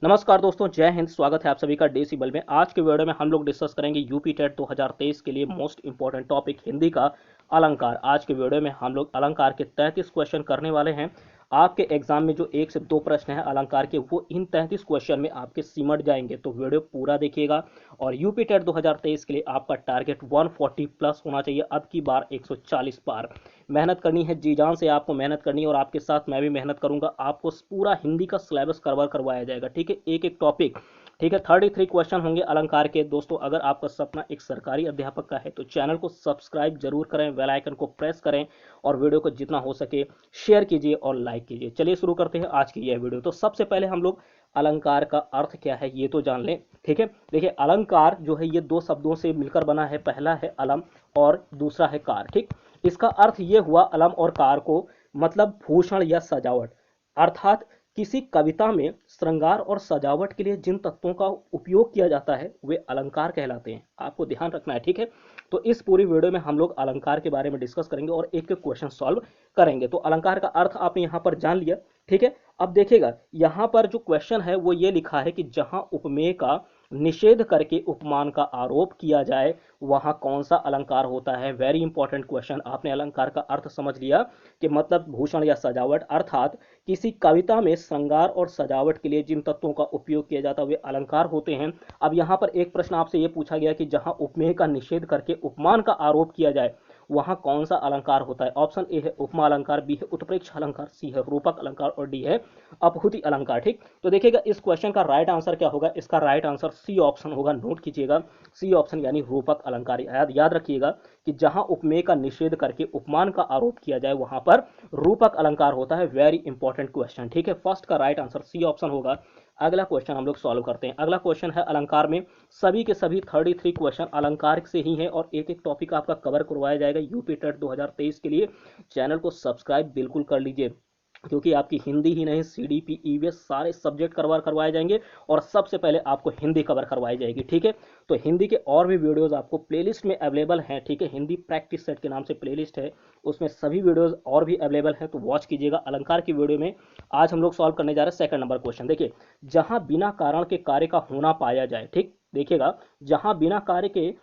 नमस्कार दोस्तों, जय हिंद। स्वागत है आप सभी का डेसिबल में। आज के वीडियो में हम लोग डिस्कस करेंगे यूपी टेट 2023 के लिए मोस्ट इंपॉर्टेंट टॉपिक हिंदी का अलंकार। आज के वीडियो में हम लोग अलंकार के 33 क्वेश्चन करने वाले हैं। आपके एग्जाम में जो 1 से 2 प्रश्न हैं अलंकार के, वो इन 33 क्वेश्चन में आपके सिमट जाएंगे, तो वीडियो पूरा देखिएगा। और यूपी टेट 2023 के लिए आपका टारगेट 140 प्लस होना चाहिए, अब की बार 140 पार। मेहनत करनी है, जी जान से आपको मेहनत करनी है, और आपके साथ मैं भी मेहनत करूंगा। आपको पूरा हिंदी का सिलेबस कवर करवाया जाएगा, ठीक है, एक एक टॉपिक, ठीक है। 33 क्वेश्चन होंगे अलंकार के। दोस्तों, अगर आपका सपना एक सरकारी अध्यापक का है तो चैनल को सब्सक्राइब जरूर करें, बेल आइकन को प्रेस करें और वीडियो को जितना हो सके शेयर कीजिए और लाइक कीजिए। चलिए शुरू करते हैं आज की यह वीडियो। तो सबसे पहले हम लोग अलंकार का अर्थ क्या है ये तो जान लें, ठीक है। देखिए, अलंकार जो है ये 2 शब्दों से मिलकर बना है। पहला है अलम और दूसरा है कार, ठीक। इसका अर्थ ये हुआ, अलम और कार को मतलब भूषण या सजावट, अर्थात किसी कविता में श्रृंगार और सजावट के लिए जिन तत्वों का उपयोग किया जाता है वे अलंकार कहलाते हैं। आपको ध्यान रखना है, ठीक है। तो इस पूरी वीडियो में हम लोग अलंकार के बारे में डिस्कस करेंगे और एक एक क्वेश्चन सॉल्व करेंगे। तो अलंकार का अर्थ आपने यहाँ पर जान लिया, ठीक है। अब देखिएगा, यहाँ पर जो क्वेश्चन है वो ये लिखा है कि जहां उपमेय का निषेध करके उपमान का आरोप किया जाए वहां कौन सा अलंकार होता है। Very important question. आपने अलंकार का अर्थ समझ लिया कि मतलब भूषण या सजावट, अर्थात किसी कविता में श्रृंगार और सजावट के लिए जिन तत्वों का उपयोग किया जाता है वे अलंकार होते हैं। अब यहाँ पर एक प्रश्न आपसे ये पूछा गया कि जहां उपमेय का निषेध करके उपमान का आरोप किया जाए वहां कौन सा अलंकार होता है। ऑप्शन ए है उपमा अलंकार, बी है उत्प्रेक्ष अलंकार, सी है रूपक अलंकार और डी है अपहुति अलंकार, ठीक। तो देखिएगा, इस क्वेश्चन का राइट आंसर क्या होगा। इसका राइट आंसर सी ऑप्शन होगा। नोट कीजिएगा, सी ऑप्शन यानी रूपक अलंकार। याद रखिएगा कि जहां उपमेय का निषेध करके उपमान का आरोप किया जाए वहां पर रूपक अलंकार होता है। वेरी इंपॉर्टेंट क्वेश्चन, ठीक है। फर्स्ट का राइट आंसर सी ऑप्शन होगा। अगला क्वेश्चन हम लोग सॉल्व करते हैं। अगला क्वेश्चन है अलंकार में। सभी के सभी 33 क्वेश्चन अलंकार से ही हैं और एक एक टॉपिक आपका कवर करवाया जाएगा यूपी टेट 2023 के लिए। चैनल को सब्सक्राइब बिल्कुल कर लीजिए, क्योंकि आपकी हिंदी ही नहीं, सीडीपी, ईवीएस सारे सब्जेक्ट कवर करवाए जाएंगे और सबसे पहले आपको हिंदी कवर करवाई जाएगी, ठीक है। तो हिंदी के और भी वीडियोस आपको प्लेलिस्ट में अवेलेबल हैं, ठीक है। हिंदी प्रैक्टिस सेट के नाम से प्लेलिस्ट है, उसमें सभी वीडियोस और भी अवेलेबल हैं, तो वॉच कीजिएगा। अलंकार की वीडियो में आज हम लोग सॉल्व करने जा रहे हैं सेकंड नंबर क्वेश्चन। देखिए, जहां बिना कारण के कार्य का होना पाया जाए, ठीक। देखिएगा, जहां बिना कार्य के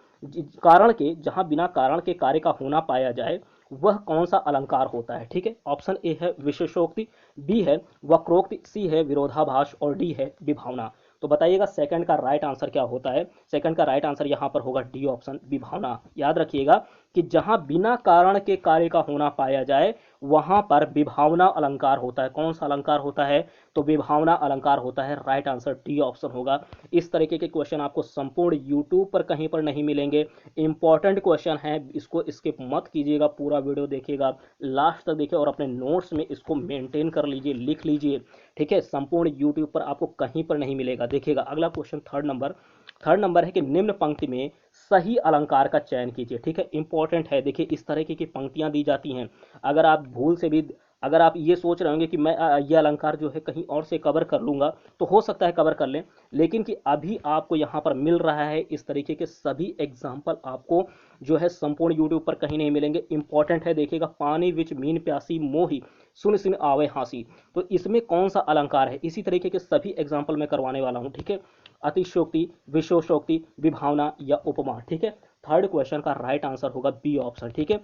जहां बिना कारण के कार्य का होना पाया जाए वह कौन सा अलंकार होता है, ठीक है। ऑप्शन ए है विशेषोक्ति, बी है वक्रोक्ति, सी है विरोधाभास और डी है विभावना। तो बताइएगा सेकंड का राइट आंसर क्या होता है। सेकंड का राइट आंसर यहां पर होगा डी ऑप्शन, विभावना। याद रखिएगा कि जहां बिना कारण के कार्य का होना पाया जाए वहां पर विभावना अलंकार होता है। कौन सा अलंकार होता है, तो विभावना अलंकार होता है। राइट आंसर डी ऑप्शन होगा। इस तरीके के क्वेश्चन आपको संपूर्ण यूट्यूब पर कहीं पर नहीं मिलेंगे। इंपॉर्टेंट क्वेश्चन है, इसको स्किप मत कीजिएगा, पूरा वीडियो देखिएगा, लास्ट तक देखिए और अपने नोट्स में इसको मेंटेन कर लीजिए, लिख लीजिए, ठीक है। संपूर्ण यूट्यूब पर आपको कहीं पर नहीं मिलेगा। देखिएगा अगला क्वेश्चन थर्ड नंबर है कि निम्न पंक्ति में सही अलंकार का चयन कीजिए, ठीक है। इंपॉर्टेंट है। देखिए, इस तरह की पंक्तियां दी जाती हैं, अगर आप भूल से भी, अगर आप ये सोच रहे होंगे कि मैं ये अलंकार जो है कहीं और से कवर कर लूंगा, तो हो सकता है कवर कर लें, लेकिन कि अभी आपको यहाँ पर मिल रहा है इस तरीके के सभी एग्जाम्पल आपको जो है संपूर्ण यूट्यूब पर कहीं नहीं मिलेंगे। इंपॉर्टेंट है। देखिएगा, पानी विच मीन प्यासी मोही सुन सुन आवे हांसी, तो इसमें कौन सा अलंकार है, इसी तरीके के सभी एग्जाम्पल मैं करवाने वाला हूँ, ठीक है। अतिशयोक्ति, विशेषोक्ति, विभावना या उपमा, ठीक है। थर्ड क्वेश्चन का राइट आंसर होगा बी ऑप्शन, ठीक है।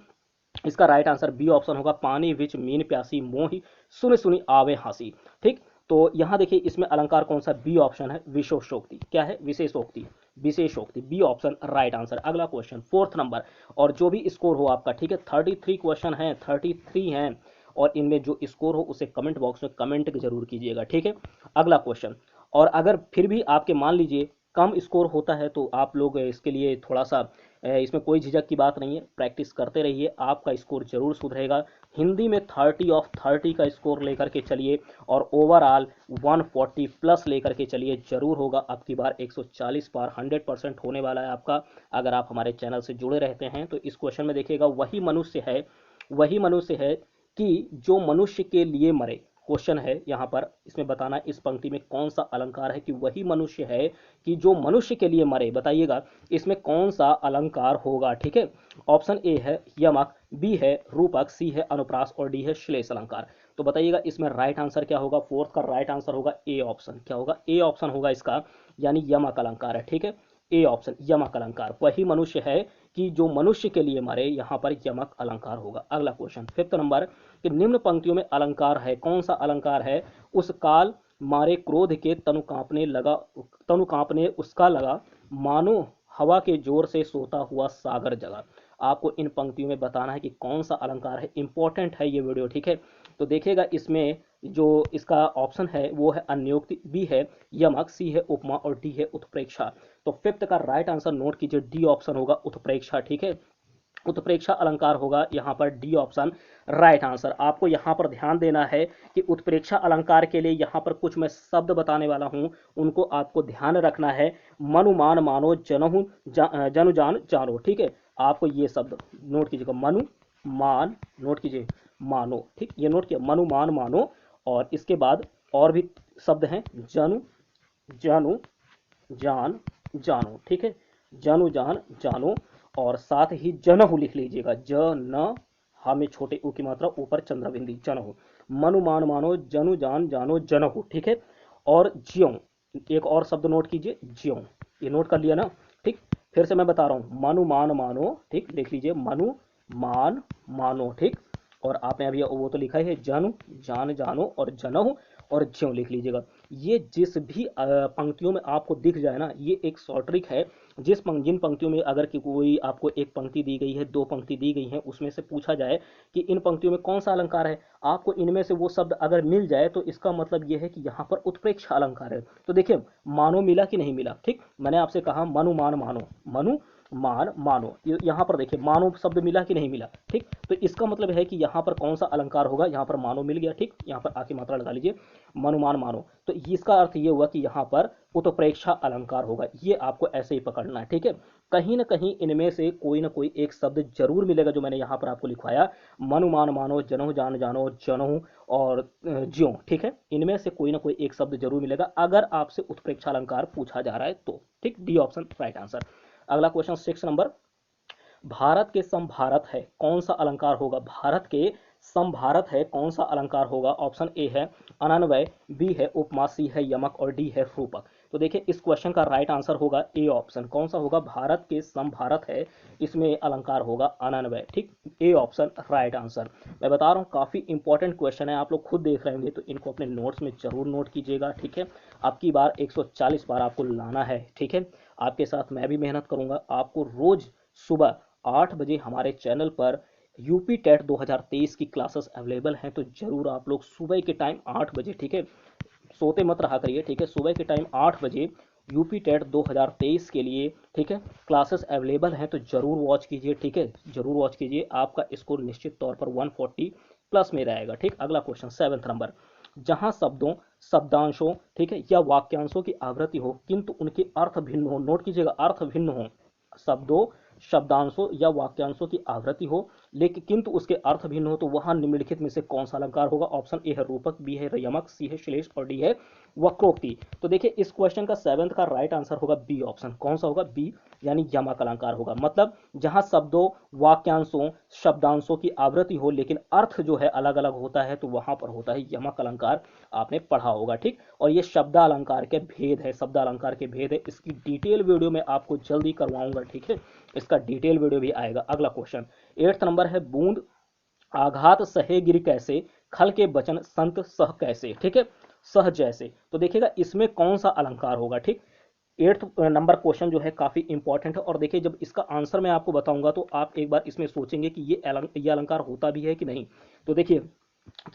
इसका राइट आंसर बी ऑप्शन होगा, पानी विच मीन प्यासी मोही सुनि सुनि आवे हांसी, ठीक। तो यहां देखिए, इसमें अलंकार कौन सा, बी ऑप्शन है, विशेषोक्ति। क्या है, विशेषोक्ति, विशेषोक्ति, बी ऑप्शन राइट आंसर। अगला क्वेश्चन फोर्थ नंबर, और जो भी स्कोर हो आपका, ठीक है, 33 क्वेश्चन है, 33 हैं, और इनमें जो स्कोर हो उसे कमेंट बॉक्स में कमेंट जरूर कीजिएगा, ठीक है। अगला क्वेश्चन, और अगर फिर भी आपके मान लीजिए कम स्कोर होता है तो आप लोग इसके लिए थोड़ा सा, इसमें कोई झिझक की बात नहीं है, प्रैक्टिस करते रहिए, आपका स्कोर जरूर सुधरेगा। हिंदी में 30 ऑफ 30 का स्कोर लेकर के चलिए और ओवरऑल 140 प्लस लेकर के चलिए, जरूर होगा अब की बार 140 पार, 100% होने वाला है आपका, अगर आप हमारे चैनल से जुड़े रहते हैं। तो इस क्वेश्चन में देखिएगा, वही मनुष्य है कि जो मनुष्य के लिए मरे। क्वेश्चन है यहाँ पर, इसमें बताना इस पंक्ति में कौन सा अलंकार है कि वही मनुष्य है कि जो मनुष्य के लिए मरे। बताइएगा इसमें कौन सा अलंकार होगा, ठीक है। ऑप्शन ए है यमक, बी है रूपक, सी है अनुप्रास और डी है श्लेष अलंकार। तो बताइएगा इसमें राइट आंसर क्या होगा। फोर्थ का राइट आंसर होगा ए ऑप्शन। क्या होगा, ए ऑप्शन होगा इसका, यानी यमक अलंकार है। ठीक है, ए ऑप्शन यमक अलंकार, वही मनुष्य है कि जो मनुष्य के लिए मरे, यहाँ पर यमक अलंकार होगा। अगला क्वेश्चन फिफ्थ नंबर, कि निम्न पंक्तियों में अलंकार है, कौन सा अलंकार है। उस काल मारे क्रोध के तनु कांपने उसका लगा, मानो हवा के जोर से सोता हुआ सागर जगा। आपको इन पंक्तियों में बताना है कि कौन सा अलंकार है। इंपॉर्टेंट है ये वीडियो, ठीक है। तो देखिएगा इसमें जो इसका ऑप्शन है वो है अन्योक्ति, बी है यमक, सी है उपमा और डी है उत्प्रेक्षा। तो फिफ्थ का राइट आंसर नोट कीजिए, डी ऑप्शन होगा उत्प्रेक्षा। ठीक है, उत्प्रेक्षा अलंकार होगा यहाँ पर डी ऑप्शन राइट आंसर। आपको यहाँ पर ध्यान देना है कि उत्प्रेक्षा अलंकार के लिए यहाँ पर कुछ मैं शब्द बताने वाला हूँ, उनको आपको ध्यान रखना है। मनु मान मानो जनहु जनु जान जानो। ठीक है, आपको ये शब्द नोट कीजिएगा, मनु मान नोट कीजिए, मानो। ठीक, ये नोट किया, मनु मान मानो। और इसके बाद और भी शब्द हैं, जनु जानु जान जानो। ठीक है, जनु जान जानो। और साथ ही जनहु लिख लीजिएगा, ज न हा में छोटे ऊ की मात्रा, ऊपर चंद्र बिंदी, जनहु। मनु मान मानो जनु जान जानो जनहु। ठीक है, और ज्यों, एक और शब्द नोट कीजिए, ज्यों। ये नोट कर लिया ना। ठीक, फिर से मैं बता रहा हूँ, मनु मान मानो। ठीक, लिख लीजिए, मनु मान मानो। ठीक, और आपने अभी वो तो लिखा ही है, जनु जान जानो और जनहु, और ज्यों लिख लीजिएगा। ये जिस भी पंक्तियों में आपको दिख जाए ना, ये एक शॉर्ट ट्रिक है। जिन पंक्तियों में अगर कि कोई आपको एक पंक्ति दी गई है, दो पंक्ति दी गई है, उसमें से पूछा जाए कि इन पंक्तियों में कौन सा अलंकार है, आपको इनमें से वो शब्द अगर मिल जाए तो इसका मतलब ये है कि यहाँ पर उत्प्रेक्षा अलंकार है। तो देखिए, मानो मिला कि नहीं मिला। ठीक, मैंने आपसे कहा मनु मान मानो, मनु मान मानो, यहाँ पर देखिए मानो शब्द मिला कि नहीं मिला। ठीक, तो इसका मतलब है कि यहाँ पर कौन सा अलंकार होगा, यहाँ पर मानो मिल गया। ठीक, यहाँ पर आके मात्रा लगा लीजिए, मनुमान मानो। तो इसका अर्थ ये हुआ कि यहाँ पर उत्प्रेक्षा अलंकार होगा। ये आपको ऐसे ही पकड़ना है। ठीक है, कहीं ना कहीं इनमें से कोई ना कोई एक शब्द जरूर मिलेगा जो मैंने यहाँ पर आपको लिखवाया, मनुमान मानो, जनहु जान जानो, जनहु और ज्यों। ठीक है, इनमें से कोई ना कोई एक शब्द जरूर मिलेगा अगर आपसे उत्प्रेक्षा अलंकार पूछा जा रहा है तो। ठीक, डी ऑप्शन राइट आंसर। अगला क्वेश्चन 6 नंबर, भारत के समभारत है, कौन सा अलंकार होगा। भारत के समभारत है, कौन सा अलंकार होगा। ऑप्शन ए है अनन्वय, बी है उपमा, सी है यमक और डी है रूपक। तो देखिए इस क्वेश्चन का राइट आंसर होगा ए ऑप्शन। कौन सा होगा, भारत के समभारत है, इसमें अलंकार होगा अनन्वय। ठीक, ए ऑप्शन राइट आंसर। मैं बता रहा हूँ काफी इंपॉर्टेंट क्वेश्चन है, आप लोग खुद देख रहे होंगे तो इनको अपने नोट्स में जरूर नोट कीजिएगा। ठीक है, आपकी बार 140 बार आपको लाना है। ठीक है, आपके साथ मैं भी मेहनत करूंगा। आपको रोज सुबह 8 बजे हमारे चैनल पर यूपी टेट 2023 की क्लासेस अवेलेबल हैं, तो जरूर आप लोग सुबह के टाइम 8 बजे, ठीक है, सोते मत रहा करिए। ठीक है, सुबह के टाइम 8 बजे यूपी टेट 2023 के लिए, ठीक है, क्लासेस अवेलेबल हैं, तो जरूर वॉच कीजिए। ठीक है, जरूर वॉच कीजिए, आपका स्कोर निश्चित तौर पर 140 प्लस में रहेगा। ठीक, अगला क्वेश्चन 7 नंबर, जहां शब्दों, शब्दांशों, ठीक है, या वाक्यांशों की आवृत्ति हो किंतु उनके अर्थ भिन्न हो। नोट कीजिएगा, अर्थ भिन्न हो। शब्दों, शब्दांशों या वाक्यांशों की आवृत्ति हो लेकिन किंतु उसके अर्थ भिन्न हो, तो वहां निम्नलिखित में से कौन सा अलंकार होगा। ऑप्शन ए है रूपक, बी है यमक, सी है श्लेष और डी है वक्रोक्ति। तो देखिए इस क्वेश्चन का 7th का राइट आंसर होगा बी ऑप्शन। कौन सा होगा, बी, यानी यमक अलंकार होगा। मतलब जहां शब्दों, वाक्यांशों, शब्दांशों की आवृत्ति हो लेकिन अर्थ जो है अलग अलग होता है, तो वहां पर होता है यमक अलंकार। आपने पढ़ा होगा। ठीक, और ये शब्दालंकार के भेद है, शब्दालंकार के भेद है, इसकी डिटेल वीडियो में आपको जल्दी करवाऊंगा। ठीक है, इसका डिटेल वीडियो भी आएगा। अगला क्वेश्चन 8th नंबर है, बूंद आघात सहे गिर कैसे, खल के बचन संत सह कैसे। ठीक है, सह जैसे। तो देखिएगा इसमें कौन सा अलंकार होगा। ठीक, 8th नंबर क्वेश्चन जो है काफी इंपॉर्टेंट है, और देखिए जब इसका आंसर मैं आपको बताऊंगा तो आप एक बार इसमें सोचेंगे कि ये अलंकार होता भी है कि नहीं। तो देखिए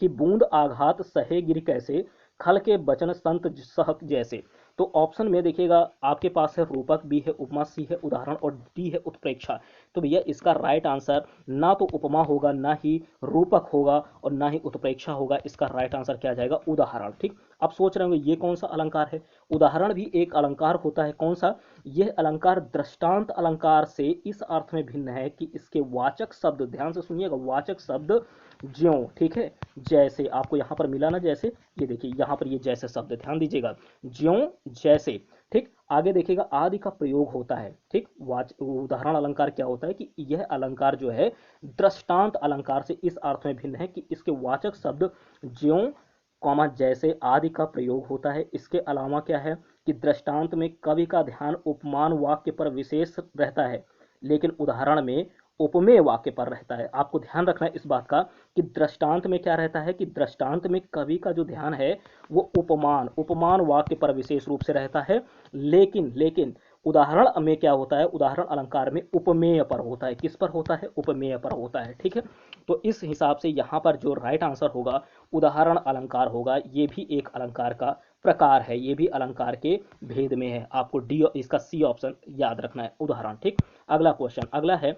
कि बूंद आघात सहे गिर कैसे, खल के बचन संत सह जैसे। तो ऑप्शन में देखिएगा आपके पास है रूपक, बी है उपमा, सी है उदाहरण और डी है उत्प्रेक्षा। तो भैया इसका राइट आंसर ना तो उपमा होगा, ना ही रूपक होगा और ना ही उत्प्रेक्षा होगा। इसका राइट आंसर क्या जाएगा, उदाहरण। ठीक, आप सोच रहे होंगे ये कौन सा अलंकार है। उदाहरण भी एक अलंकार होता है। कौन सा, यह अलंकार दृष्टांत अलंकार से इस अर्थ में भिन्न है कि इसके वाचक शब्द, ध्यान से सुनिएगा, वाचक शब्द ज्यों, ठीक है, जैसे आपको यहाँ पर मिला ना जैसे, ये देखिए यहाँ पर ये जैसे शब्द, ध्यान दीजिएगा, ज्यों जैसे, ठीक। आगे देखिएगा आदि का प्रयोग होता है, ठीक। उदाहरण अलंकार क्या होता है कि यह अलंकार जो है दृष्टांत अलंकार से इस अर्थ में भिन्न है कि इसके वाचक शब्द ज्यों कॉमा जैसे आदि का प्रयोग होता है। इसके अलावा क्या है कि दृष्टांत में कवि का ध्यान उपमान वाक्य पर विशेष रहता है, लेकिन उदाहरण में उपमेय वाक्य पर रहता है। आपको ध्यान रखना है इस बात का कि दृष्टांत में क्या रहता है कि दृष्टांत में कवि का जो ध्यान है वो उपमान वाक्य पर विशेष रूप से रहता है, लेकिन उदाहरण में क्या होता है, उदाहरण अलंकार में उपमेय पर होता है। किस पर होता है, उपमेय पर होता है, ठीक है। तो इस हिसाब से यहाँ पर जो राइट आंसर होगा उदाहरण अलंकार होगा। ये भी एक अलंकार का प्रकार है, ये भी अलंकार के भेद में है। आपको डी इसका सी ऑप्शन याद रखना है, उदाहरण, ठीक। अगला क्वेश्चन, अगला है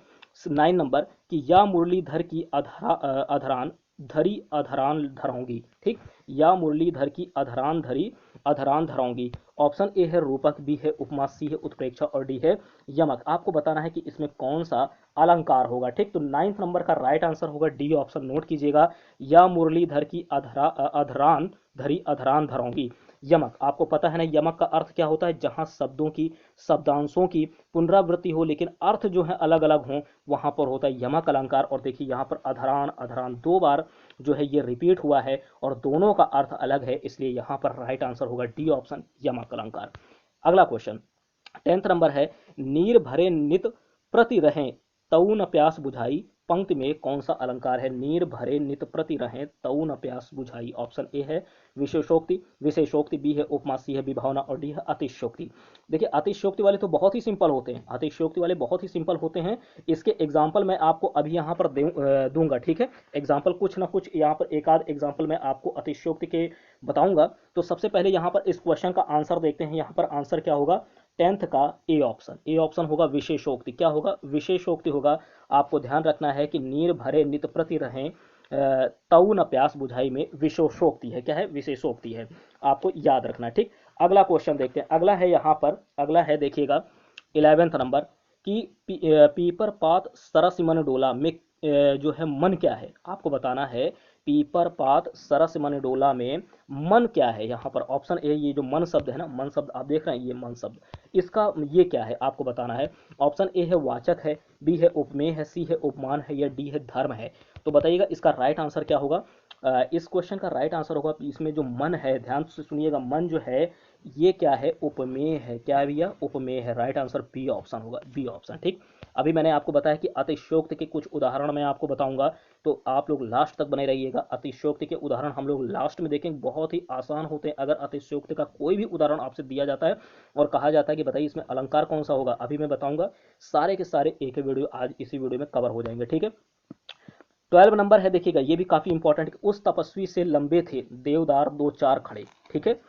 9 नंबर कि या मुरलीधर की अधरान धरी अधरान धरोंगी, ठीक। या मुरलीधर की अधरान धरी अधरान धरोंगी। ऑप्शन ए है रूपक, बी है उपमा, सी है उत्प्रेक्षा और डी है यमक। आपको बताना है कि इसमें कौन सा अलंकार होगा, ठीक। तो 9 नंबर का राइट आंसर होगा डी ऑप्शन, नोट कीजिएगा, या मुरलीधर की अधरान धरी अधरान धरोंगी। यमक, आपको पता है ना यमक का अर्थ क्या होता है, जहां शब्दों की शब्दांशों की पुनरावृत्ति हो लेकिन अर्थ जो है अलग अलग हो, वहां पर होता है यमक अलंकार। और देखिए यहाँ पर अधरान अधरान 2 बार जो है ये रिपीट हुआ है और दोनों का अर्थ अलग है, इसलिए यहाँ पर राइट आंसर होगा डी ऑप्शन, यमक अलंकार। अगला क्वेश्चन 10 नंबर है, नीर भरे नित प्रति रहें तऊ न प्यास बुझाई। पंक्ति में कौन सा अलंकार है, नीर भरे नित प्रति रहें तऊ न प्यास बुझाई। ऑप्शन ए है विशेषोक्ति, बी है उपमा, सी है विभावना और डी है अतिशयोक्ति। देखिए अतिशयोक्ति वाले तो बहुत ही सिंपल होते हैं, अतिशयोक्ति वाले बहुत ही सिंपल होते हैं। इसके एग्जाम्पल मैं आपको अभी यहाँ पर दूंगा, ठीक है। एग्जाम्पल कुछ ना कुछ यहाँ पर एक आध एग्जाम्पल मैं आपको अतिशयोक्ति के बताऊंगा। तो सबसे पहले यहाँ पर इस क्वेश्चन का आंसर देखते हैं। यहाँ पर आंसर क्या होगा, 10th का ए ऑप्शन होगा विशेषोक्ति। क्या होगा, विशेषोक्ति होगा। आपको ध्यान रखना है कि नीर भरे नित प्रति रहें तऊ न प्यास बुझाई में विशेषोक्ति है, क्या है, विशेषोक्ति है, आपको याद रखना है, ठीक। अगला क्वेश्चन देखते हैं, अगला है यहाँ पर, अगला है देखिएगा 11th नंबर कि पीपर पात सरस मन डोला में जो है मन क्या है। आपको बताना है पीपर पात सरस मन डोला में मन क्या है। यहाँ पर ऑप्शन ए, ये जो मन शब्द है ना, मन शब्द आप देख रहे हैं, ये मन शब्द, इसका ये क्या है आपको बताना है। ऑप्शन ए है वाचक है, बी है उपमेय है, सी है उपमान है या डी है धर्म है। तो बताइएगा इसका राइट आंसर क्या होगा। इस क्वेश्चन का राइट आंसर होगा, इसमें जो मन है, ध्यान से सुनिएगा, मन जो है ये क्या है, उपमेय है। क्या है भैया, उपमेय है। राइट आंसर बी ऑप्शन होगा, बी ऑप्शन, ठीक। अभी मैंने आपको बताया कि अतिशयोक्ति के कुछ उदाहरण मैं आपको बताऊंगा, तो आप लोग लास्ट तक बने रहिएगा। अतिशयोक्ति के उदाहरण हम लोग लास्ट में देखेंगे, बहुत ही आसान होते हैं। अगर अतिशयोक्ति का कोई भी उदाहरण आपसे दिया जाता है और कहा जाता है कि बताइए इसमें अलंकार कौन सा होगा, अभी मैं बताऊंगा, सारे के सारे एक वीडियो आज इसी वीडियो में कवर हो जाएंगे, ठीक है। 12 नंबर है, देखिएगा ये भी काफी इंपॉर्टेंट। उस तपस्वी से लंबे थे देवदार दो चार खड़े, ठीक है।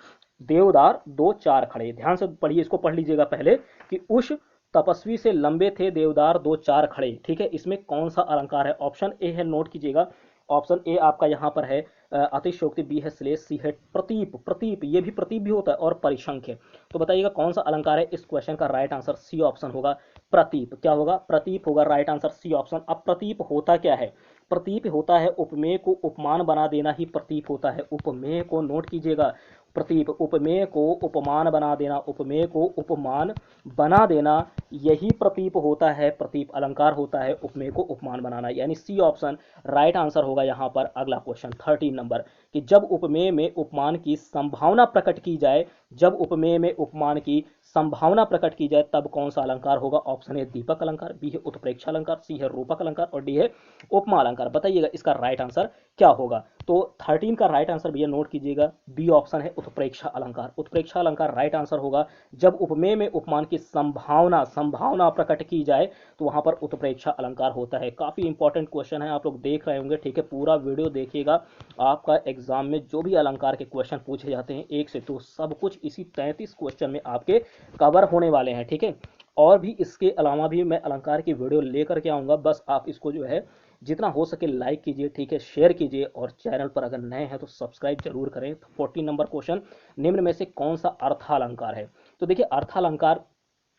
देवदार दो चार खड़े, ध्यान से पढ़िए, इसको पढ़ लीजिएगा पहले कि उस तपस्वी से लंबे थे देवदार दो चार खड़े, ठीक है। इसमें कौन सा अलंकार है। ऑप्शन ए है, नोट कीजिएगा, ऑप्शन ए आपका यहाँ पर है अतिशयोक्ति, बी है श्लेष, सी है प्रतीप, प्रतीप ये भी प्रतीप भी होता है और परिसंख्य। तो बताइएगा कौन सा अलंकार है। इस क्वेश्चन का राइट आंसर सी ऑप्शन होगा, प्रतीप। क्या होगा, प्रतीप होगा, राइट आंसर सी ऑप्शन। अब प्रतीप होता क्या है, प्रतीप होता है उपमेय को उपमान बना देना ही प्रतीप होता है। उपमेय को नोट कीजिएगा, प्रतीप उपमेय को उपमान बना देना, उपमेय को उपमान बना देना यही प्रतीप होता है, प्रतीप अलंकार होता है उपमेय को उपमान बनाना, यानी सी ऑप्शन राइट आंसर होगा यहाँ पर। अगला क्वेश्चन 13 नंबर कि जब उपमेय में उपमान की संभावना प्रकट की जाए, जब उपमेय में उपमान की संभावना प्रकट की जाए तब कौन सा अलंकार होगा। ऑप्शन ए दीपक अलंकार, बी है उत्प्रेक्षा अलंकार, सी है रूपक अलंकार और डी है उपमा अलंकार। बताइएगा इसका राइट आंसर क्या होगा। तो 13 का राइट आंसर भैया नोट कीजिएगा, बी ऑप्शन है उत्प्रेक्षा अलंकार। उत्प्रेक्षा अलंकार राइट आंसर होगा। जब उपमेय में उपमान की संभावना प्रकट की जाए तो वहां पर उत्प्रेक्षा अलंकार होता है। काफी इंपॉर्टेंट क्वेश्चन है, आप लोग देख रहे होंगे, ठीक है। पूरा वीडियो देखिएगा, आपका एग्जाम में जो भी अलंकार के क्वेश्चन पूछे जाते हैं एक से तो सब कुछ इसी 33 क्वेश्चन में आपके कवर होने वाले हैं, ठीक है। और भी इसके अलावा भी मैं अलंकार की वीडियो लेकर के आऊंगा, बस आप इसको जो है जितना हो सके लाइक कीजिए, ठीक है, शेयर कीजिए और चैनल पर अगर नए हैं तो सब्सक्राइब जरूर करें। 14 नंबर क्वेश्चन, निम्न में से कौन सा अर्थालंकार है। तो देखिए अर्थालंकार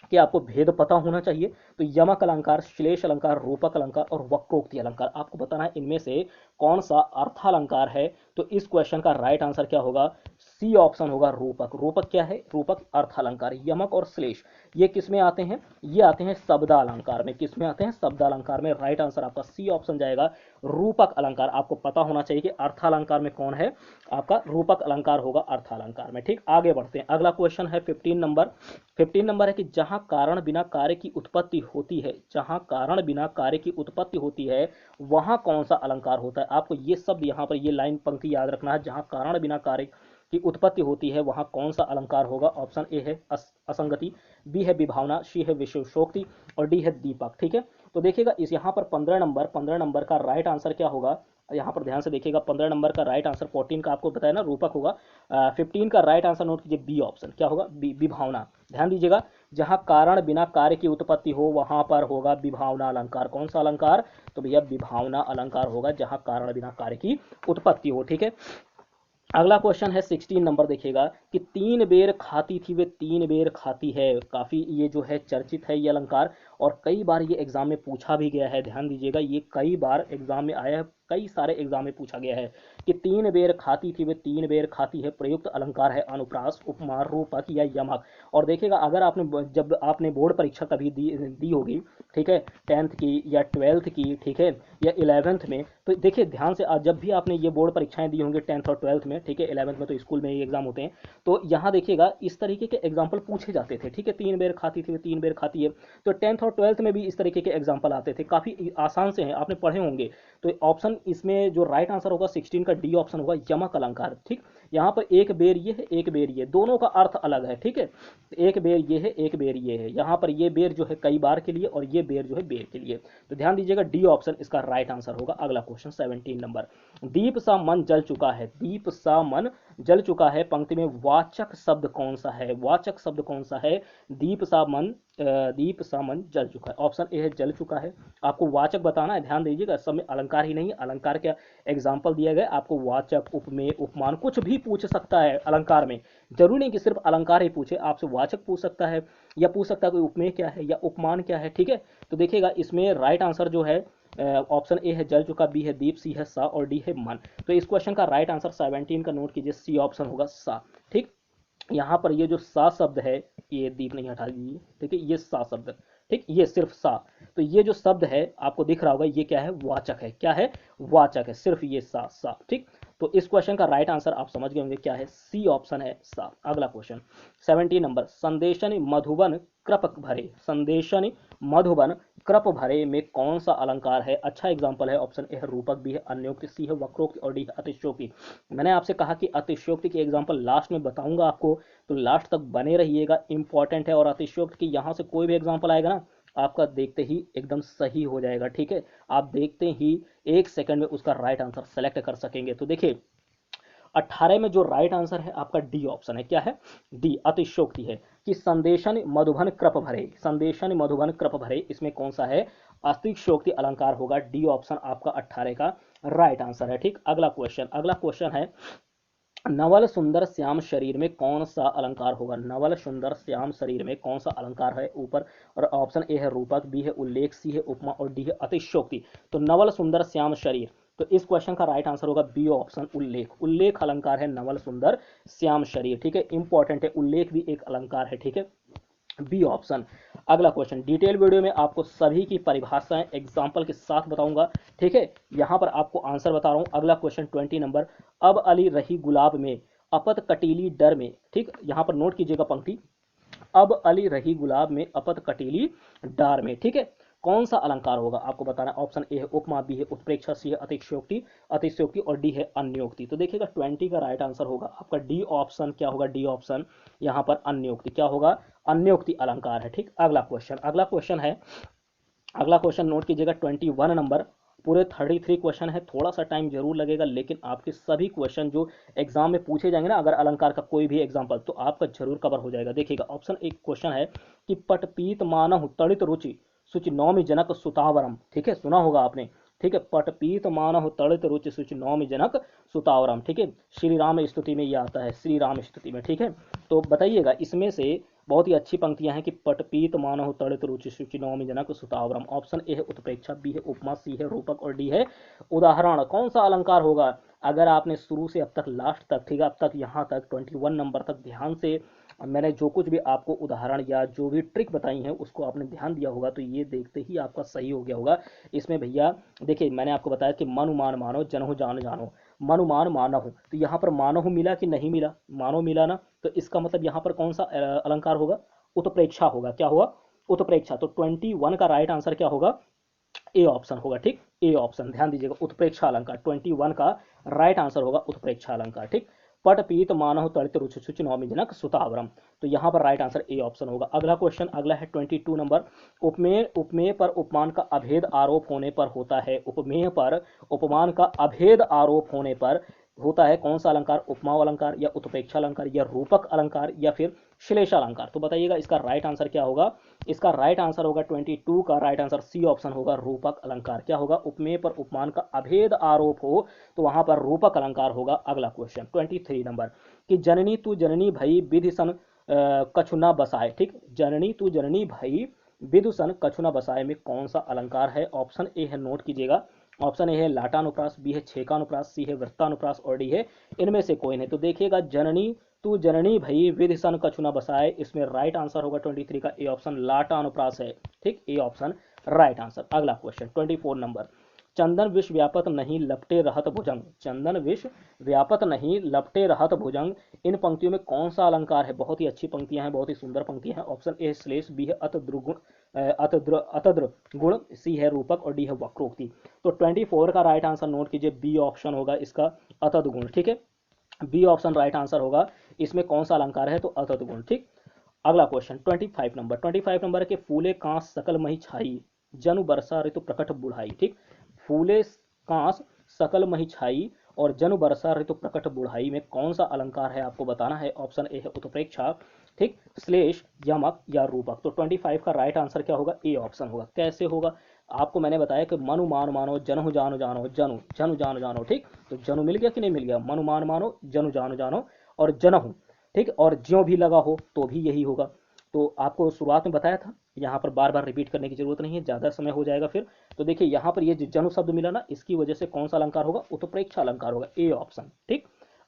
कि आपको भेद पता होना चाहिए। तो यमक अलंकार, श्लेष अलंकार, रूपक अलंकार और वक्रोक्ति अलंकार, आपको बताना है इनमें से कौन सा अर्थालंकार है? तो इस क्वेश्चन का राइट आंसर क्या होगा? सी ऑप्शन होगा, रूपक। रूपक क्या है? रूपक अर्थालंकार। यमक और श्लेष ये किस में आते हैं? ये आते हैं शब्दालंकार में। किस में आते हैं? शब्दालंकार में। राइट आंसर आपका सी ऑप्शन जाएगा, रूपक अलंकार। आपको पता होना चाहिए कि अर्थालंकार में कौन है, आपका रूपक अलंकार होगा अर्थालंकार में। ठीक, आगे बढ़ते हैं। अगला क्वेश्चन है 15 नंबर। 15 नंबर है कि जहां कारण बिना कार्य की उत्पत्ति होती है, जहां कारण बिना कार्य की उत्पत्ति होती है, वहां कौन सा अलंकार होता है? आपको ये शब्द यहाँ पर ये लाइन पंक्ति याद रखना है। जहां कारण बिना कार्य की उत्पत्ति होती है वहां कौन सा अलंकार होगा? ऑप्शन ए है असंगति, बी है विभावना, सी है विशेषोक्ति और डी है दीपक। ठीक है, तो देखिएगा इस यहाँ पर 15 नंबर का राइट आंसर क्या होगा? यहाँ पर ध्यान से देखिएगा, 15 नंबर का राइट आंसर, 14 का आपको बताया ना रूपक होगा, 15 का राइट आंसर नोट कीजिए, बी ऑप्शन। क्या होगा? विभावना। ध्यान दीजिएगा, जहां कारण बिना कार्य की उत्पत्ति हो वहां पर होगा विभावना अलंकार। कौन सा अलंकार? तो भैया विभावना अलंकार होगा, जहां कारण बिना कार्य की उत्पत्ति हो। ठीक है, अगला क्वेश्चन है 16 नंबर। देखिएगा कि 3 बेर खाती थी वे 3 बेर खाती है। काफी ये जो है चर्चित है ये अलंकार, और कई बार ये एग्जाम में पूछा भी गया है। ध्यान दीजिएगा, ये कई बार एग्जाम में आया है, कई सारे एग्जाम में पूछा गया है कि 3 बेर खाती थी वे 3 बेर खाती है। प्रयुक्त अलंकार है अनुप्रास, उपमा, रूपक या यमक। और देखिएगा अगर आपने जब आपने बोर्ड परीक्षा कभी दी होगी, ठीक है, 10th की या 12th की, ठीक है, या 11th में, तो देखिए ध्यान से जब भी आपने ये बोर्ड परीक्षाएं दी होंगी 10th और 12th में, ठीक है, 11th में तो स्कूल में ही एग्जाम होते हैं, तो यहाँ देखिएगा इस तरीके के एग्जाम्पल पूछे जाते थे। ठीक है, 3 बेर खाती थी वे 3 बेर खाती है, तो 10th और 12th में भी इस तरीके के एग्जाम्पल आते थे। काफी आसान से हैं, आपने पढ़े होंगे। तो ऑप्शन इसमें जो राइट आंसर होगा 16 का डी ऑप्शन होगा, यमक अलंकार। ठीक, यहाँ पर एक बेर ये है, एक बेर ये, दोनों का अर्थ अलग है। ठीक है, एक बेर ये है, एक बेर ये है। यहाँ पर ये बेर जो है कई बार के लिए और ये बेर जो है बेर के लिए। तो ध्यान दीजिएगा, डी ऑप्शन इसका राइट आंसर होगा। अगला क्वेश्चन 17 नंबर। दीप सा मन जल चुका है, दीप सा मन जल चुका है, पंक्ति में वाचक शब्द कौन सा है? वाचक शब्द कौन सा है? दीप सा मन जल चुका है। ऑप्शन ए है जल चुका है। आपको वाचक बताना है। ध्यान दीजिएगा, सब में अलंकार ही नहीं, अलंकार क्या एग्जाम्पल दिया गया, आपको वाचक, उपमेय, उपमान कुछ भी पूछ सकता है अलंकार में। जरूरी नहीं कि सिर्फ अलंकार ही पूछे, आपसे वाचक पूछ सकता है, या पूछ सकता है कोई उपमेय क्या है या उपमान क्या है। ठीक है, तो देखिएगा इसमें राइट आंसर जो है ऑप्शन ए है जल चुका, बी है दीप, सी है सा और डी है मन। तो इस क्वेश्चन का राइट आंसर 17 का नोट कीजिए, सी ऑप्शन होगा सा। ठीक, यहाँ पर ये जो सा शब्द है, ये दीप नहीं हटा दीजिए, ठीक है, ये सा शब्द, ठीक, ये सिर्फ सा, तो ये जो शब्द है आपको दिख रहा होगा, ये क्या है? वाचक है। क्या है? वाचक है, सिर्फ ये सा सा। ठीक, तो इस क्वेश्चन का राइट आंसर आप समझ गए होंगे क्या है, सी ऑप्शन है सा। अगला क्वेश्चन 17 नंबर। संदेशन मधुबन कृप भरे, संदेशन मधुबन कृप भरे में कौन सा अलंकार है? अच्छा एग्जांपल है, ऑप्शन ए है रूपक, बी है अन्योक्ति, सी है वक्रोक्ति और डी है अतिशयोक्ति। मैंने आपसे कहा कि अतिशयोक्ति के एग्जांपल लास्ट में बताऊंगा आपको, तो लास्ट तक बने रहिएगा, इंपॉर्टेंट है। और अतिशयोक्ति की यहाँ से कोई भी एग्जांपल आएगा ना, आपका देखते ही एकदम सही हो जाएगा। ठीक है, आप देखते ही 1 सेकंड में उसका राइट आंसर सेलेक्ट कर सकेंगे। तो देखिए 18 में जो राइट आंसर है आपका डी ऑप्शन है। क्या है? डी, अतिशयोक्ति है कि संदेशन मधुबन कृप भरे, संदेशन मधुबन कृप भरे, इसमें कौन सा है? अतिशयोक्ति अलंकार होगा। डी ऑप्शन आपका 18 का राइट आंसर है। ठीक, अगला क्वेश्चन है नवल सुंदर श्याम शरीर में कौन सा अलंकार होगा? नवल सुंदर श्याम शरीर में कौन सा अलंकार है ऊपर? और ऑप्शन ए है रूपक, बी है उल्लेख, सी है उपमा और डी है अतिशयोक्ति। तो नवल सुंदर श्याम शरीर, तो इस क्वेश्चन का राइट आंसर होगा बी ऑप्शन, उल्लेख। उल्लेख अलंकार है नवल सुंदर श्याम शरीर। ठीक है, इंपॉर्टेंट है, उल्लेख भी एक अलंकार है। ठीक है, बी ऑप्शन। अगला क्वेश्चन, डिटेल वीडियो में आपको सभी की परिभाषाएं एग्जाम्पल के साथ बताऊंगा। ठीक है, यहां पर आपको आंसर बता रहा हूं। अगला क्वेश्चन 20 नंबर। अब अली रही गुलाब में अपत कटीली डर में। ठीक, यहां पर नोट कीजिएगा पंक्ति, अब अली रही गुलाब में अपत कटीली डार में। ठीक है, कौन सा अलंकार होगा आपको बताना है। ऑप्शन ए है उपमा, बी है उत्प्रेक्षा, सी है अतिशयोक्ति और डी है अन्योक्ति। तो देखिएगा 20 का राइट आंसर होगा आपका डी ऑप्शन। क्या होगा? डी ऑप्शन, यहाँ पर अन्योक्ति। क्या होगा? अन्योक्ति अलंकार है। ठीक, अगला क्वेश्चन नोट कीजिएगा 21 नंबर। पूरे 33 क्वेश्चन है, थोड़ा सा टाइम जरूर लगेगा, लेकिन आपके सभी क्वेश्चन जो एग्जाम में पूछे जाएंगे ना, अगर अलंकार का कोई भी एग्जाम्पल, तो आपका जरूर कवर हो जाएगा। देखिएगा ऑप्शन एक क्वेश्चन है कि पटपीत मानहु तड़ित रुचि सुचि नौमि जनक सुतावरम। ठीक है, सुना होगा आपने। ठीक है, पटपीत मानहु तड़ित रुचि सुचि नौमि जनक सुतावरम। ठीक है, श्री राम स्तुति में यह आता है, श्री राम स्तुति में। ठीक है, तो बताइएगा इसमें से बहुत ही अच्छी पंक्तियां हैं कि पटपीत मानव तड़ित रुचि शुचि नौमि जनक सुतावरम। ऑप्शन ए है उत्प्रेक्षा, बी है उपमा, सी है रूपक और डी है उदाहरण। कौन सा अलंकार होगा? अगर आपने शुरू से अब तक लास्ट तक, ठीक है, अब तक यहाँ तक 21 नंबर तक ध्यान से मैंने जो कुछ भी आपको उदाहरण या जो भी ट्रिक बताई है उसको आपने ध्यान दिया होगा तो ये देखते ही आपका सही हो गया होगा। इसमें भैया देखिए मैंने आपको बताया कि मनु मान मानो जनहु जान जानो, मनुमान मानहु, तो यहाँ पर मानहु मिला कि नहीं मिला? मानो मिला ना, तो इसका मतलब यहाँ पर कौन सा अलंकार होगा? उत्प्रेक्षा होगा। क्या होगा? उत्प्रेक्षा। तो 21 का राइट आंसर क्या होगा? ए ऑप्शन होगा। ठीक, ए ऑप्शन ध्यान दीजिएगा, उत्प्रेक्षा अलंकार 21 का राइट आंसर होगा उत्प्रेक्षा अलंकार। ठीक, पट पीत मानव तड़ित रुचि शुचि नौमि जनक सुतावरम, तो यहाँ पर राइट आंसर ए ऑप्शन होगा। अगला क्वेश्चन, अगला है 22 नंबर। उपमेय उपमेय पर उपमान का अभेद आरोप होने पर होता है, उपमेय पर उपमान का अभेद आरोप होने पर होता है कौन सा अलंकार? उपमा अलंकार या उत्प्रेक्षा अलंकार या रूपक अलंकार या फिर श्लेष अलंकार? तो बताइएगा इसका राइट आंसर क्या होगा? इसका राइट आंसर होगा 22 का राइट आंसर सी ऑप्शन होगा, रूपक अलंकार। क्या होगा? उपमेय पर उपमान का अभेद आरोप हो तो वहां पर रूपक अलंकार होगा। अगला क्वेश्चन 23 नंबर कि जननी तू जननी भई विधि सन कछु न बसाए। ठीक, जननी तू जननी भई विधु सन कछु न बसाए में कौन सा अलंकार है? ऑप्शन ए है, नोट कीजिएगा, ऑप्शन ए है लाटानुप्रास, बी है छेकानुप्रास, सी है वृत्तानुप्रास और डी है इनमें से कोई नहीं। तो देखिएगा जननी तू जननी भई विधि सन कछु न बसाए, इसमें राइट आंसर होगा 23 का ए ऑप्शन लाटानुप्रास है। ठीक, ए ऑप्शन राइट आंसर। अगला क्वेश्चन 24 नंबर, चंदन विष व्यापत नहीं लपटे रहत भुजंग, चंदन विष व्यापत नहीं लपटे रहत भुजंग, इन पंक्तियों में कौन सा अलंकार है? बहुत ही अच्छी पंक्तियां हैं, बहुत ही सुंदर पंक्तियां हैं। ऑप्शन ए श्लेष, बी है अतद्रुगुण अतद्र गुण, सी है रूपक और डी है वक्रोक्ति। तो 24 का राइट आंसर नोट कीजिए, बी ऑप्शन होगा इसका, अतद्गुण। ठीक है, बी ऑप्शन राइट आंसर होगा। इसमें कौन सा अलंकार है? तो अतद्गुण। ठीक, अगला क्वेश्चन 25 नंबर, 25 नंबर है कि फूले कांस सकल मही छाई जनु बरसा ऋतु प्रकट बुढ़ाई। ठीक, फूले कांस सकल मही छाई और जनु बरसा ऋतु प्रकट बुढ़ाई में कौन सा अलंकार है आपको बताना है। ऑप्शन ए है उत्प्रेक्षा, ठीक, श्लेष, यमक या रूपक। तो 25 का राइट आंसर क्या होगा? ए ऑप्शन होगा। कैसे होगा? आपको मैंने बताया कि मनु मान मानो जनहु जानो जानो, जनु जनु जानो जानो। ठीक, तो जनु मिल गया कि नहीं मिल गया? मनु मान मानो जनु जानो जानो और जनहु, ठीक, और ज्यों भी लगा हो तो भी यही होगा। तो आपको शुरुआत में बताया था, यहाँ पर बार बार रिपीट करने की जरूरत नहीं है, ज़्यादा समय हो जाएगा फिर। तो देखिए यहाँ पर ये जो जनु शब्द मिला ना, इसकी वजह से कौन सा अलंकार होगा? उत्प्रेक्षा अलंकार होगा, ए ऑप्शन। ठीक,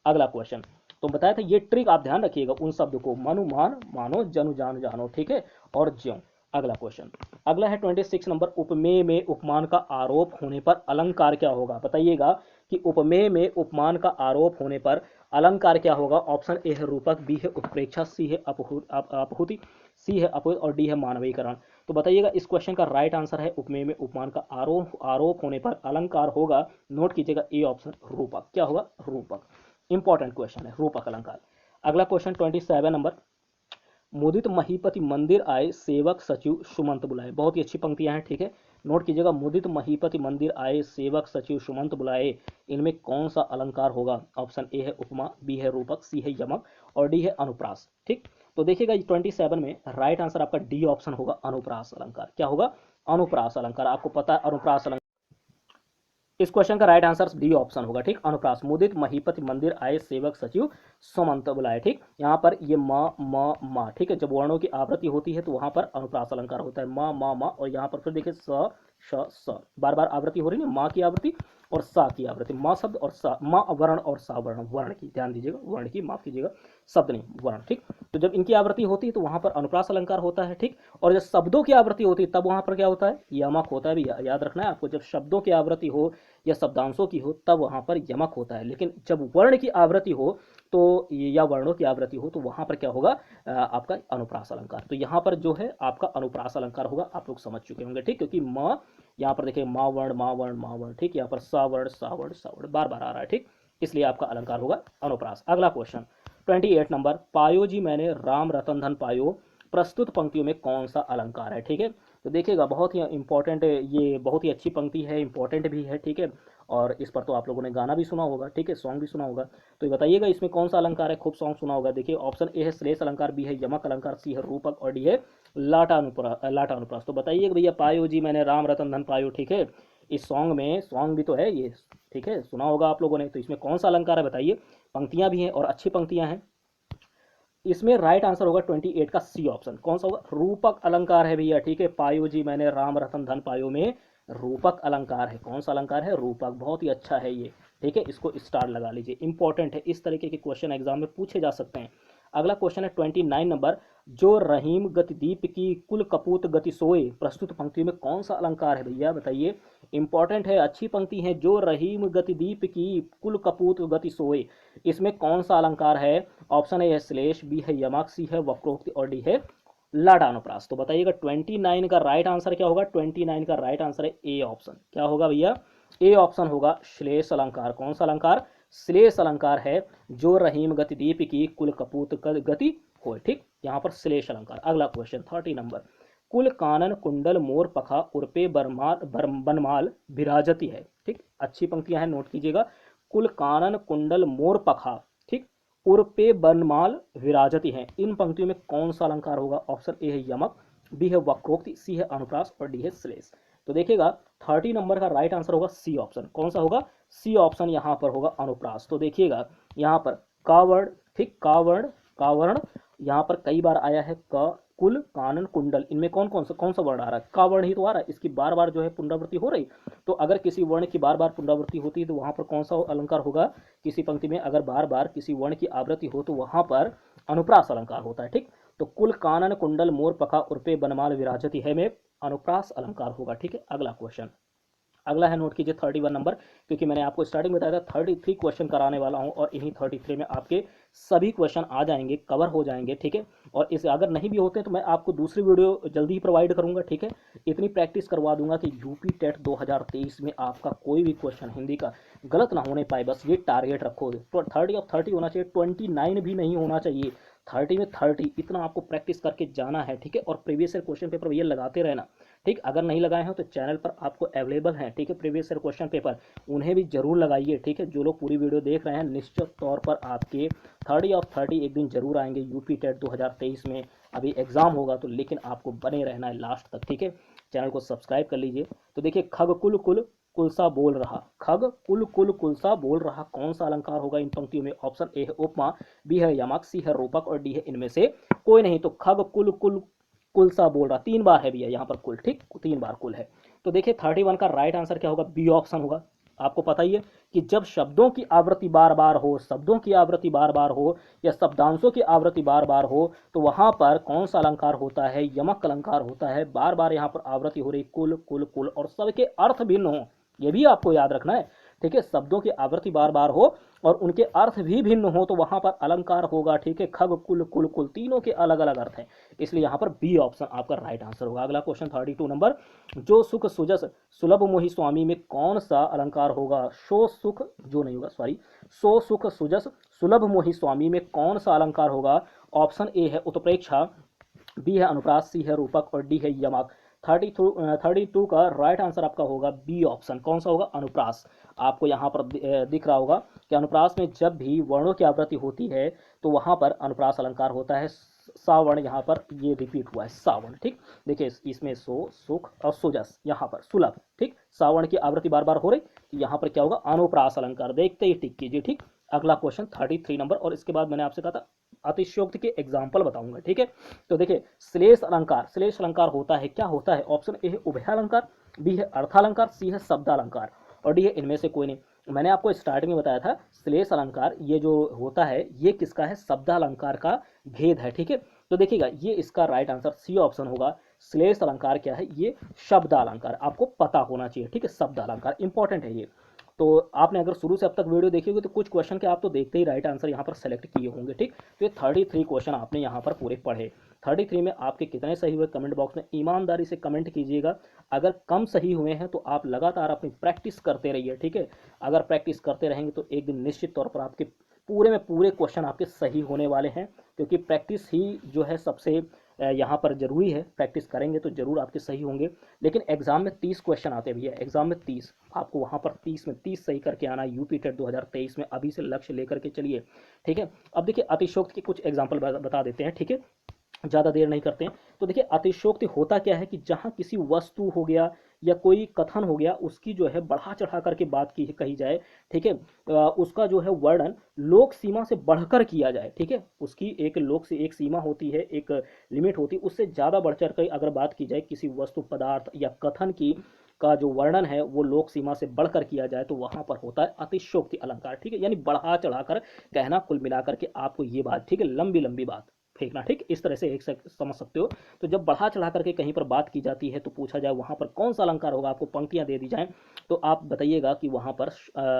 अगला क्वेश्चन तो बताया था, ये ट्रिक आप ध्यान रखिएगा उन शब्द को, मनु मान मानो जनु जान जानो, ठीक है, और ज्यों। अगला क्वेश्चन, अगला है 26 नंबर, उपमेय में उपमान का आरोप होने पर अलंकार क्या होगा? बताइएगा कि उपमेय में उपमान का आरोप होने पर अलंकार क्या होगा? ऑप्शन ए है रूपक, बी है उत्प्रेक्षा, सी है अपहुति, सी है अपहुत और डी है मानवीकरण। तो बताइएगा इस क्वेश्चन का राइट आंसर है उपमेय में उपमान का आरोप होने पर अलंकार होगा, नोट कीजिएगा, ए ऑप्शन रूपक। क्या होगा? रूपक। इंपॉर्टेंट क्वेश्चन है रूपक अलंकार। अगला क्वेश्चन 27 नंबर, मुदित महीपति मंदिर आए सेवक सचिव सुमंत बुलाए। बहुत ही अच्छी पंक्तियां हैं, ठीक है, नोट कीजिएगा, मुदित महीपति मंदिर आए सेवक सचिव सुमंत बुलाए, इनमें कौन सा अलंकार होगा? ऑप्शन ए है उपमा, बी है रूपक, सी है यमक और डी है अनुप्रास। ठीक, तो देखिएगा 27 में राइट आंसर आपका डी ऑप्शन होगा, अनुप्रास अलंकार। क्या होगा? अनुप्रास अलंकार। आपको पता है अनुप्रास अलंकार, इस क्वेश्चन का राइट आंसर डी ऑप्शन होगा। ठीक, अनुप्रास, मुदित महीपति मंदिर आए सेवक सचिव सुमंत बुलाए। ठीक, यहाँ पर ये म, ठीक है, जब वर्णों की आवृत्ति होती है तो वहां पर अनुप्रास अलंकार होता है, म, और यहाँ पर फिर देखिए स श बार बार आवृत्ति हो रही है, माँ की आवृत्ति और सा की आवृत्ति, माँ शब्द और सा, माँ वर्ण और सा वर्ण, वर्ण की ध्यान दीजिएगा, वर्ण की, माफ कीजिएगा, शब्द नहीं वर्ण। ठीक, तो जब इनकी आवृत्ति होती है तो वहां पर अनुप्रास अलंकार होता है। ठीक, और जब शब्दों की आवृत्ति होती है तब वहां पर क्या होता है? यमक होता है। भी याद रखना है आपको, जब शब्दों की आवृत्ति हो या शब्दांशों की हो तब वहां पर यमक होता है, लेकिन जब वर्ण की आवृत्ति हो तो या वर्णों की आवृत्ति हो तो वहां पर क्या होगा? आपका अनुप्रास अलंकार। तो यहाँ पर जो है आपका अनुप्रास अलंकार होगा, आप लोग समझ चुके होंगे। ठीक, क्योंकि म यहाँ पर देखिए माँ वर्ण माँ वर्ण माँ वर्ण, ठीक, यहाँ पर सा वर्ण सा वर्ण सा वर्ण बार बार आ रहा है। ठीक, इसलिए आपका अलंकार होगा अनुप्रास। अगला क्वेश्चन 28 नंबर, पायो जी मैंने राम रतन धन पायो, प्रस्तुत पंक्तियों में कौन सा अलंकार है? ठीक है, तो देखिएगा बहुत ही इंपॉर्टेंट, ये बहुत ही अच्छी पंक्ति है, इंपॉर्टेंट भी है। ठीक है, और इस पर तो आप लोगों ने गाना भी सुना होगा, ठीक है, सॉन्ग भी सुना होगा। तो ये बताइएगा इसमें कौन सा अलंकार है? खूब सॉन्ग सुना होगा। देखिए ऑप्शन ए है श्लेष अलंकार, बी है यमक अलंकार, सी है रूपक और डी है लाटानुप्रास। तो बताइएगा भैया, पायो जी मैंने राम रतन धन पायो, ठीक है, इस सॉन्ग में, सॉन्ग भी तो है ये, ठीक है, सुना होगा आप लोगों ने, तो इसमें कौन सा अलंकार है बताइए? पंक्तियां भी हैं और अच्छी पंक्तियां हैं। इसमें राइट आंसर होगा 28 का सी ऑप्शन। कौन सा होगा? रूपक अलंकार है भैया, ठीक है। पायो जी मैंने राम रतन धन पायो में रूपक अलंकार है। कौन सा अलंकार है? रूपक। बहुत ही अच्छा है ये, ठीक है, इसको स्टार लगा लीजिए, इंपॉर्टेंट है। इस तरीके के क्वेश्चन एग्जाम में पूछे जा सकते हैं। अगला क्वेश्चन है 29 नंबर, जो रहीम गतिदीप की कुल कपूत गति सोए, प्रस्तुत पंक्ति में कौन सा अलंकार है भैया? बताइए, इंपॉर्टेंट है, अच्छी पंक्ति है। जो रहीम गतिदीप की कुल कपूत गति सोए, इसमें कौन सा अलंकार है? ऑप्शन ए है श्लेष, बी है यमक, सी है वक्रोक्ति और डी है लाडानुप्रास। तो बताइएगा 29 का राइट आंसर क्या होगा? 29 का राइट आंसर है ए ऑप्शन। क्या होगा भैया? ए ऑप्शन होगा श्लेष अलंकार। कौन सा अलंकार? श्लेष अलंकार है, जो रहीम गतिदीप की कुल कपूत गति हो, ठीक, यहाँ पर श्लेष अलंकार। अगला क्वेश्चन 30 नंबर, कुल कानन कुंडल मोर पखा उर्पे बनमाल विराजती है, ठीक, अच्छी पंक्तियां हैं, नोट कीजिएगा। कुल कानन कुंडल मोर पखा, ठीक, उर्पे बनमाल विराजती है, इन पंक्तियों में कौन सा अलंकार होगा? ऑप्शन ए है यमक, बी है वक्रोक्ति, सी है अनुप्रास और डी है श्लेष। तो देखिएगा 30 नंबर का राइट आंसर होगा सी ऑप्शन। कौन सा होगा? सी ऑप्शन यहाँ पर होगा अनुप्रास। तो देखिएगा यहाँ पर कावर्ण, ठीक, कावर्ण यहाँ पर कई बार आया है। क कुल कानन कुंडल, इनमें कौन सा वर्ण आ रहा है? का वर्ण ही तो आ रहा है, इसकी बार बार जो है पुनरावृत्ति हो रही। तो अगर किसी वर्ण की बार बार पुनरावृत्ति होती है तो वहां पर कौन सा अलंकार होगा? किसी पंक्ति में अगर बार बार किसी वर्ण की आवृत्ति हो तो वहां पर अनुप्रास अलंकार होता है, ठीक। तो कुल कानन कुंडल मोर पका उर्पे बनमाल विराजती है में अनुप्रास अलंकार होगा, ठीक है। अगला क्वेश्चन, अगला है, नोट कीजिए 31 नंबर, क्योंकि मैंने आपको स्टार्टिंग में बताया था 33 क्वेश्चन कराने वाला हूं और इन्हीं 33 में आपके सभी क्वेश्चन आ जाएंगे, कवर हो जाएंगे, ठीक है। और इस अगर नहीं भी होते तो मैं आपको दूसरी वीडियो जल्दी ही प्रोवाइड करूंगा, ठीक है। इतनी प्रैक्टिस करवा दूंगा कि यूपी टेट 2023 में आपका कोई भी क्वेश्चन हिंदी का गलत ना होने पाए, बस ये टारगेट रखो। तो 30 ऑफ 30 होना चाहिए, 29 भी नहीं होना चाहिए, 30 में 30, इतना आपको प्रैक्टिस करके जाना है, ठीक है। और प्रीवियस ईयर क्वेश्चन पेपर ये लगाते रहना, ठीक। अगर नहीं लगाए हो तो चैनल पर आपको अवेलेबल हैं, ठीक है, प्रीवियस ईयर क्वेश्चन पेपर, उन्हें भी जरूर लगाइए, ठीक है। जो लोग पूरी वीडियो देख रहे हैं, निश्चित तौर पर आपके 30 ऑफ 30 एक दिन जरूर आएंगे यूपी टेट 2023 में। अभी एग्जाम होगा तो, लेकिन आपको बने रहना है लास्ट तक, ठीक है। चैनल को सब्सक्राइब कर लीजिए। तो देखिए, खग कुल कुल कुलसा बोल रहा, खग कुल कुल कुलसा बोल रहा, कौन सा अलंकार होगा इन पंक्तियों में? ऑप्शन ए है उपमा, बी है यमक, सी है रूपक और डी है इनमें से कोई नहीं। तो खग कुल कुल कुलसा बोल रहा, 3 बार है भैया यहाँ पर कुल, ठीक, 3 बार कुल है। तो देखिए 31 का राइट आंसर क्या होगा? बी ऑप्शन होगा। आपको पता ही है कि जब शब्दों की आवृत्ति बार बार हो, शब्दों की आवृत्ति बार बार हो या शब्दांशों की आवृत्ति बार बार हो, तो वहां पर कौन सा अलंकार होता है? यमक अलंकार होता है। बार बार यहाँ पर आवृत्ति हो रही, कुल कुल कुल, और सबके अर्थ भिन्न हो, ये भी आपको याद रखना है, ठीक है। शब्दों की आवृत्ति बार बार हो और उनके अर्थ भी भिन्न हो तो वहां पर अलंकार होगा, ठीक है। खग कुल कुल कुल, तीनों के अलग अलग अर्थ हैं, इसलिए यहाँ पर बी ऑप्शन आपका राइट आंसर होगा। अगला क्वेश्चन 32 नंबर, जो सुख सुजस सुलभ मोहि स्वामी में कौन सा अलंकार होगा? सो सुख, जो नहीं होगा, सॉरी, सो सुख सुजस सुलभ मोहि स्वामी में कौन सा अलंकार होगा? ऑप्शन ए है उत्प्रेक्षा, बी है अनुप्रास, सी है रूपक और डी है यमक। 32 का राइट आंसर आपका होगा बी ऑप्शन। कौन सा होगा? अनुप्रास। आपको यहाँ पर दिख रहा होगा कि अनुप्रास में जब भी वर्णों की आवृत्ति होती है तो वहां पर अनुप्रास अलंकार होता है। सावर्ण यहाँ पर ये रिपीट हुआ है, सावर्ण, ठीक। देखिए इसमें सो सुख और सुजस, यहाँ पर सुलभ, ठीक, सावर्ण की आवृत्ति बार बार हो रही, यहाँ पर क्या होगा? अनुप्रास अलंकार। देखते ही टिक कीजिए, ठीक। अगला क्वेश्चन 33 नंबर, और इसके बाद मैंने आपसे कहा था अतिशयोक्ति के एग्जाम्पल बताऊंगा, ठीक है। तो देखिए श्लेष अलंकार, श्लेष अलंकार होता है, क्या होता है? ऑप्शन ए है उभयालंकार, बी है अर्थालंकार, सी है शब्दालंकार और डी है इनमें से कोई नहीं। मैंने आपको स्टार्टिंग में बताया था श्लेष अलंकार ये जो होता है ये किसका है? शब्दालंकार का भेद है, ठीक है। तो देखिएगा ये इसका राइट आंसर सी ऑप्शन होगा। श्लेष अलंकार क्या है? ये शब्दालंकार, आपको पता होना चाहिए, ठीक है। शब्दालंकार इंपॉर्टेंट है ये। तो आपने अगर शुरू से अब तक वीडियो देखी होगी तो कुछ क्वेश्चन के आप तो देखते ही राइट आंसर यहाँ पर सेलेक्ट किए होंगे, ठीक। तो ये 33 क्वेश्चन आपने यहाँ पर पूरे पढ़े। 33 में आपके कितने सही हुए कमेंट बॉक्स में ईमानदारी से कमेंट कीजिएगा। अगर कम सही हुए हैं तो आप लगातार अपनी प्रैक्टिस करते रहिए, ठीक है। अगर प्रैक्टिस करते रहेंगे तो एक दिन निश्चित तौर पर आपके पूरे में पूरे क्वेश्चन आपके सही होने वाले हैं, क्योंकि प्रैक्टिस ही जो है सबसे यहाँ पर जरूरी है। प्रैक्टिस करेंगे तो जरूर आपके सही होंगे। लेकिन एग्जाम में 30 क्वेश्चन आते हैं भैया, एग्जाम में 30, आपको वहाँ पर 30 में 30 सही करके आना है यूपी टेट 2023 में। अभी से लक्ष्य लेकर के चलिए, ठीक है। अब देखिए अतिशयोक्ति के कुछ एग्जाम्पल बता देते हैं, ठीक है, ज़्यादा देर नहीं करते हैं। तो देखिए अतिशयोक्ति होता क्या है कि जहाँ किसी वस्तु हो गया या कोई कथन हो गया, उसकी जो है बढ़ा चढ़ा करके बात की कही जाए, ठीक है, उसका जो है वर्णन लोक सीमा से बढ़कर किया जाए, ठीक है, उसकी एक लोक से एक सीमा होती है, एक लिमिट होती है, उससे ज़्यादा बढ़ चढ़ कर अगर बात की जाए किसी वस्तु पदार्थ या कथन की का जो वर्णन है वो लोक सीमा से बढ़कर किया जाए तो वहां पर होता है अतिशयोक्ति अलंकार, ठीक है, यानी बढ़ा चढ़ाकर कहना, कुल मिलाकर के आपको ये बात, ठीक है, लंबी लंबी बात फेंकना, ठीक, इस तरह से एक समझ सकते हो। तो जब बढ़ा चढ़ा करके कहीं पर बात की जाती है तो पूछा जाए वहां पर कौन सा अलंकार होगा, आपको पंक्तियां दे दी जाएं तो आप बताइएगा कि वहां पर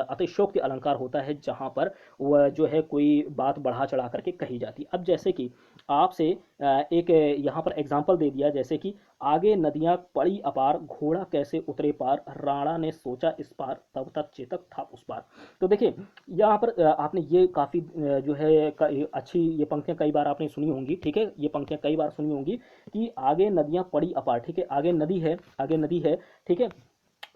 अतिशयोक्ति अलंकार होता है, जहां पर वह जो है कोई बात बढ़ा चढ़ा करके कही जाती है। अब जैसे कि आपसे एक यहाँ पर एग्जाम्पल दे दिया, जैसे कि आगे नदियां पड़ी अपार, घोड़ा कैसे उतरे पार, राणा ने सोचा इस पार, तब तक चेतक था उस पार। तो देखिए यहाँ पर आपने ये काफ़ी जो है अच्छी ये पंक्तियाँ कई बार आपने सुनी होंगी, ठीक है, ये पंक्तियाँ कई बार सुनी होंगी कि आगे नदियाँ पड़ी अपार, ठीक है, आगे नदी है, आगे नदी है, ठीक है,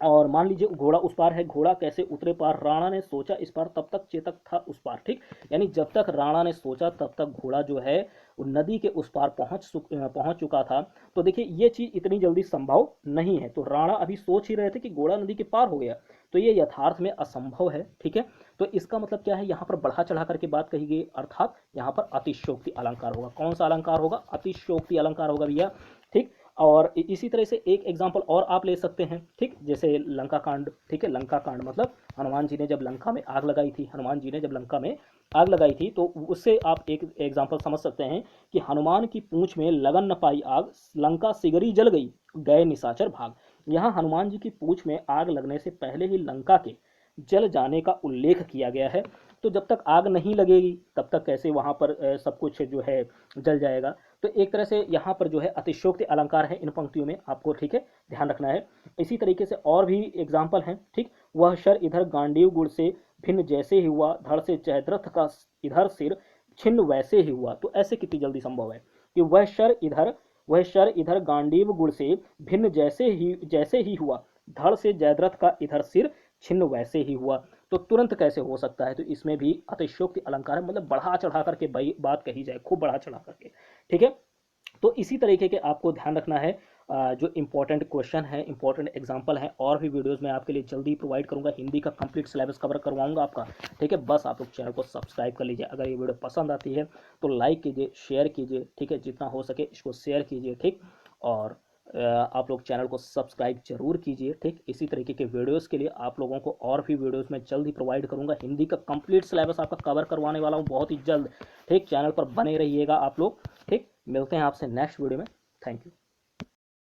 और मान लीजिए घोड़ा उस पार है, घोड़ा कैसे उतरे पार, राणा ने सोचा इस पार, तब तक चेतक था उस पार, ठीक, यानी जब तक राणा ने सोचा तब तक घोड़ा जो है नदी के उस पार पहुंच चुका था। तो देखिए ये चीज इतनी जल्दी संभव नहीं है, तो राणा अभी सोच ही रहे थे कि घोड़ा नदी के पार हो गया, तो ये यथार्थ में असंभव है, ठीक है। तो इसका मतलब क्या है, यहाँ पर बढ़ा चढ़ा करके बात कही गई, अर्थात यहाँ पर अतिशयोक्ति अलंकार होगा। कौन सा अलंकार होगा, अतिशयोक्ति अलंकार होगा भैया, ठीक। और इसी तरह से एक एग्जाम्पल और आप ले सकते हैं, ठीक, जैसे लंका कांड, ठीक है, लंका कांड मतलब हनुमान जी ने जब लंका में आग लगाई थी, हनुमान जी ने जब लंका में आग लगाई थी, तो उससे आप एक एग्जाम्पल समझ सकते हैं कि हनुमान की पूंछ में लगन न पाई आग, लंका सिगरी जल गई, गए निशाचर भाग। यहाँ हनुमान जी की पूंछ में आग लगने से पहले ही लंका के जल जाने का उल्लेख किया गया है। तो जब तक आग नहीं लगेगी तब तक कैसे वहां पर सब कुछ जो है जल जाएगा। तो एक तरह से यहाँ पर जो है अतिशयोक्ति अलंकार है इन पंक्तियों में, आपको, ठीक है, ध्यान रखना है। इसी तरीके से और भी एग्जाम्पल हैं, ठीक, वह शर इधर गांडीव गुड़ से भिन्न जैसे ही हुआ, धड़ से जयद्रथ का इधर सिर छिन्न वैसे ही हुआ। तो ऐसे कितनी जल्दी संभव है कि वह शर इधर गांडीव गुड़ से भिन्न जैसे ही हुआ, धड़ से जयद्रथ का इधर सिर छिन्न वैसे ही हुआ। तो तुरंत कैसे हो सकता है, तो इसमें भी अतिशयोक्ति अलंकार है, मतलब बढ़ा चढ़ा करके बात कही जाए, खूब बढ़ा चढ़ा करके, ठीक है। तो इसी तरीके के आपको ध्यान रखना है। जो इंपॉर्टेंट क्वेश्चन है, इंपॉर्टेंट एग्जांपल है, और भी वीडियोस मैं आपके लिए जल्दी प्रोवाइड करूंगा, हिंदी का कंप्लीट सिलेबस कवर करवाऊंगा आपका, ठीक है। बस आप लोग चैनल को सब्सक्राइब कर लीजिए। अगर ये वीडियो पसंद आती है तो लाइक कीजिए, शेयर कीजिए, ठीक है, जितना हो सके इसको शेयर कीजिए, ठीक। और आप लोग चैनल को सब्सक्राइब जरूर कीजिए, ठीक। इसी तरीके के वीडियोस के लिए आप लोगों को और भी वीडियोस मैं जल्द ही प्रोवाइड करूंगा, हिंदी का कंप्लीट सिलेबस आपका कवर करवाने वाला हूं बहुत ही जल्द, ठीक। चैनल पर बने रहिएगा आप लोग, ठीक। मिलते हैं आपसे नेक्स्ट वीडियो में। Thank you.